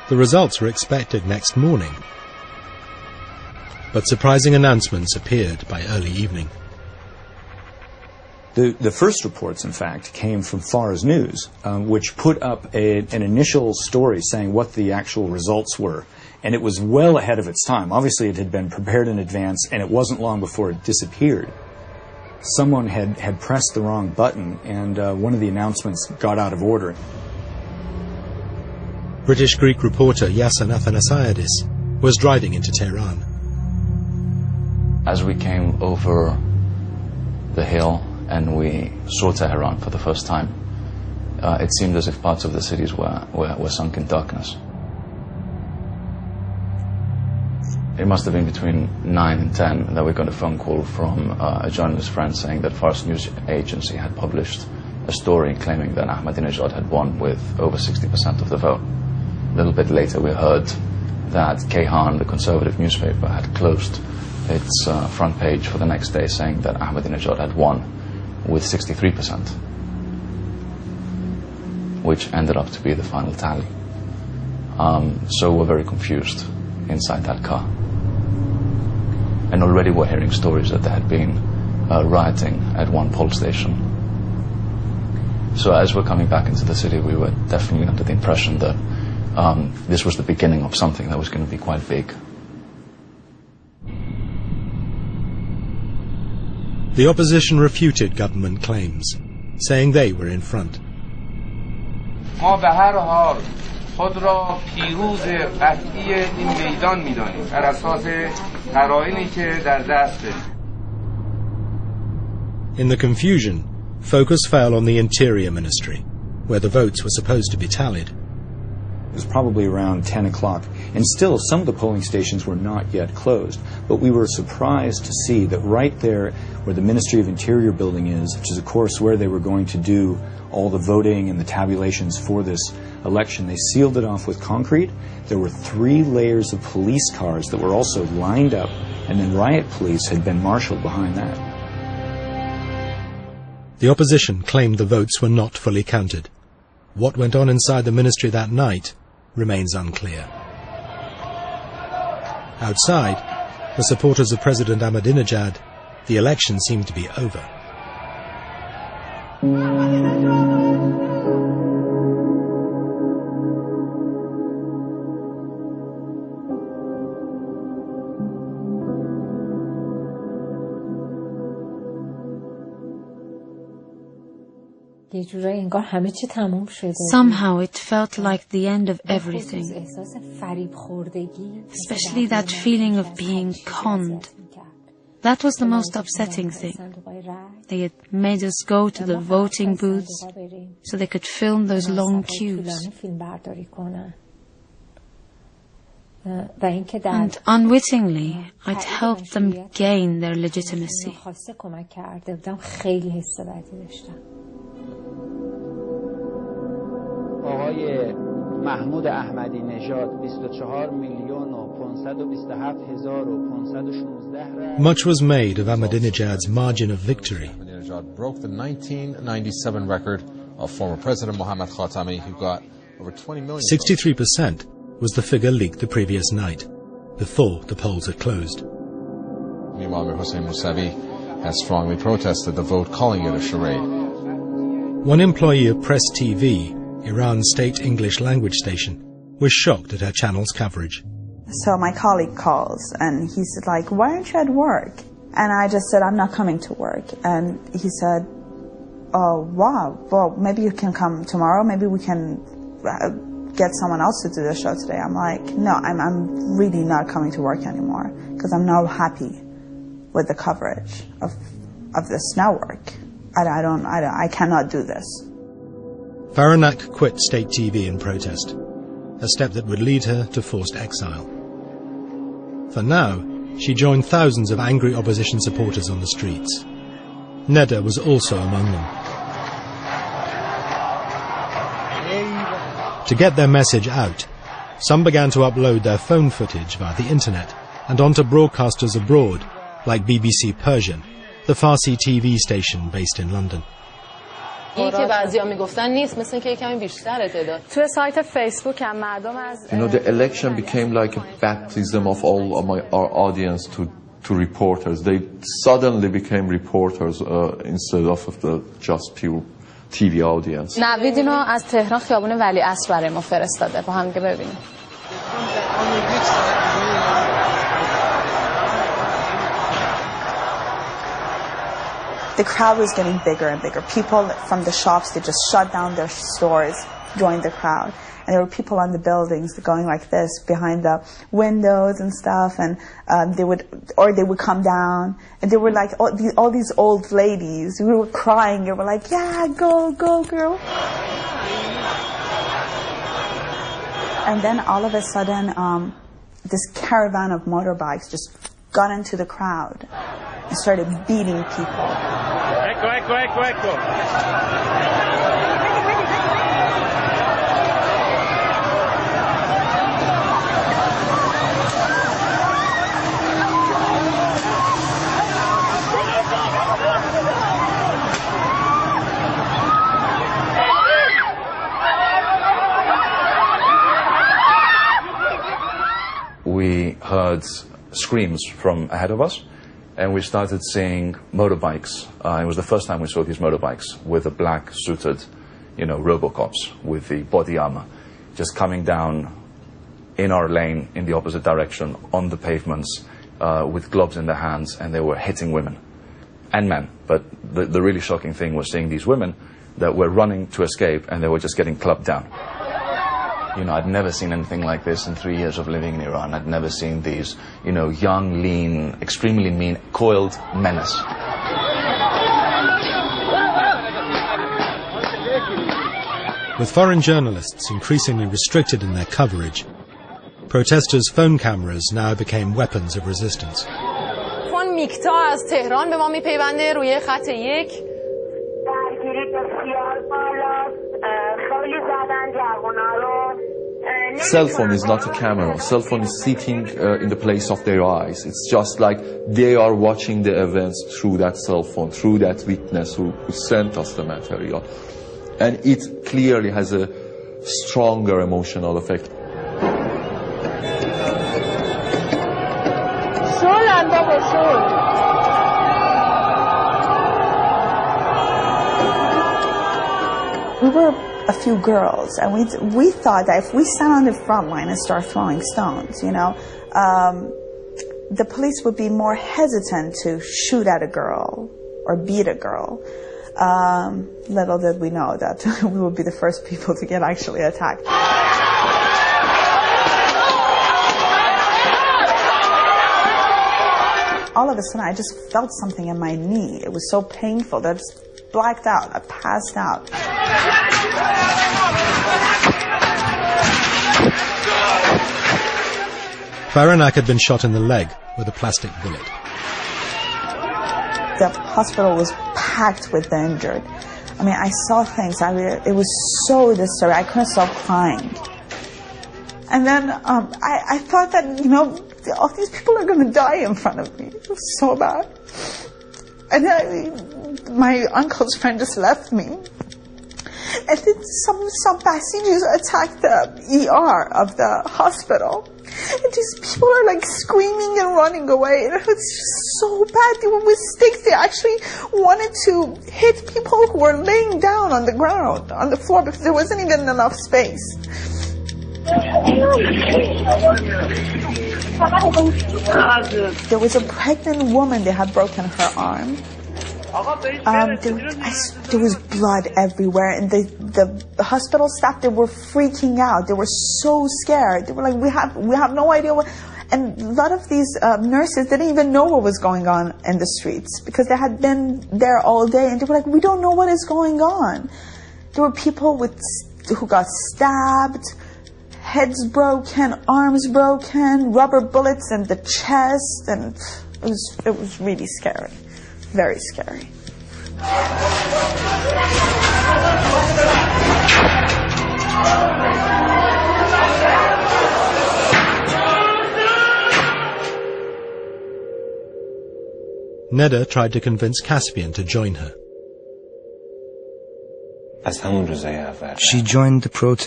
The results were expected next morning, but surprising announcements appeared by early evening. The first reports, in fact, came from Fars News, which put up an initial story saying what the actual results were. And it was well ahead of its time. Obviously, it had been prepared in advance, and it wasn't long before it disappeared. Someone had pressed the wrong button, and one of the announcements got out of order. British-Greek reporter Yasin Athanasiadis was driving into Tehran. As we came over the hill and we saw Tehran for the first time, it seemed as if parts of the cities were sunk in darkness. It must have been between 9 and 10 that we got a phone call from a journalist friend saying that Fars News Agency had published a story claiming that Ahmadinejad had won with over 60% of the vote. A little bit later we heard that Kayhan, the conservative newspaper, had closed its front page for the next day saying that Ahmadinejad had won with 63%, which ended up to be the final tally. So we're very confused inside that car. And already we're hearing stories that there had been rioting at one poll station. So as we're coming back into the city, we were definitely under the impression that this was the beginning of something that was going to be quite big. The opposition refuted government claims, saying they were in front. ما به هر حال خود را پیروز قطعی این میدان می‌دانیم بر اساس قرائنی که در دست داریم. In the confusion, focus fell on the Interior Ministry, where the votes were supposed to be tallied. It was probably around 10 o'clock, and still some of the polling stations were not yet closed, but we were surprised to see that right there where the Ministry of Interior building is, which is of course where they were going to do all the voting and the tabulations for this election, they sealed it off with concrete. There were 3 layers of police cars that were also lined up, and then riot police had been marshaled behind that. The opposition claimed the votes were not fully counted. What went on inside the ministry that night remains unclear. Outside, for supporters of President Ahmadinejad, the election seemed to be over. Somehow it felt like the end of everything, especially that feeling of being conned. That was the most upsetting thing. They had made us go to the voting booths so they could film those long queues. And unwittingly, I'd helped them gain their legitimacy. آقای محمود احمدی نژاد 24,527,516 Much was made of Ahmadinejad's margin of victory. Ahmadinejad broke the 1997 record of former President Mohammad Khatami, who got over 20 million. 63% was the figure leaked the previous night, before the polls had closed. Meanwhile, Mir Hossein Mousavi has strongly protested the vote, calling it a charade. One employee of Press TV, Iran's state English language station, was shocked at her channel's coverage. So my colleague calls and he said, like, why aren't you at work? And I just said, I'm not coming to work. And he said, oh, wow, well, maybe you can come tomorrow. Maybe we can get someone else to do the show today. I'm like, no, I'm really not coming to work anymore because I'm not happy with the coverage of this network. I cannot do this. Faranak quit state TV in protest, a step that would lead her to forced exile. For now, she joined thousands of angry opposition supporters on the streets. Neda was also among them. To get their message out, some began to upload their phone footage via the internet and onto broadcasters abroad, like BBC Persian, the Farsi TV station based in London. این که بعضیا میگفتن نیست مثل که کمی بیشتره تعداد. تو سایت فیسبوک هم مردم از the election became like a baptism of our audience to reporters. They suddenly became reporters instead of the just pure TV audience. نوید اینو از تهران خیابون ولیعصر برای ما فرستاده با هم دیگه ببینیم. The crowd was getting bigger and bigger. People from the shops, they just shut down their stores, joined the crowd. And there were people on the buildings going like this behind the windows and stuff, and they would come down, and they were like all these old ladies who were crying. They were like, "Yeah, go, go, girl!" And then all of a sudden, this caravan of motorbikes just got into the crowd and started beating people. Ecco. We heard screams from ahead of us, and we started seeing motorbikes. It was the first time we saw these motorbikes with the black suited, Robocops with the body armor, just coming down in our lane in the opposite direction on the pavements with gloves in their hands, and they were hitting women and men. But the really shocking thing was seeing these women that were running to escape, and they were just getting clubbed down. I'd never seen anything like this in 3 years of living in Iran. I'd never seen these, young, lean, extremely mean, coiled menace. With foreign journalists increasingly restricted in their coverage, protesters' phone cameras now became weapons of resistance. فون میکتا از تهران به ما میپیونده روی خط 1. درگیری بسیار بالاست. خیلی زدن جوونا رو. Cell phone is not a camera. Cell phone is sitting in the place of their eyes. It's just like they are watching the events through that cell phone, through that witness who sent us the material. And it clearly has a stronger emotional effect. We were a few girls, and we thought that if we stand on the front line and start throwing stones, the police would be more hesitant to shoot at a girl or beat a girl. Little did we know that we would be the first people to get actually attacked. All of a sudden, I just felt something in my knee. It was so painful that I just blacked out. I passed out. Faranak had been shot in the leg with a plastic bullet. The hospital was packed with the injured. I mean, I saw things. It was so disturbing. I couldn't stop crying. And then I thought that, all these people are going to die in front of me. It was so bad. And then my uncle's friend just left me. And then some passengers attacked the ER of the hospital. And these people are like screaming and running away. And it was just so bad. They were with sticks. They actually wanted to hit people who were laying down on the ground, on the floor, because there wasn't even enough space. There was a pregnant woman. They had broken her arm. There was blood everywhere, and the hospital staff, they were freaking out. They were so scared. They were like, we have no idea what. And a lot of these nurses didn't even know what was going on in the streets because they had been there all day, and they were like, we don't know what is going on. There were people who got stabbed, heads broken, arms broken, rubber bullets in the chest, and it was really scary. Very scary. Neda tried to convince Caspian to join her. She joined the protest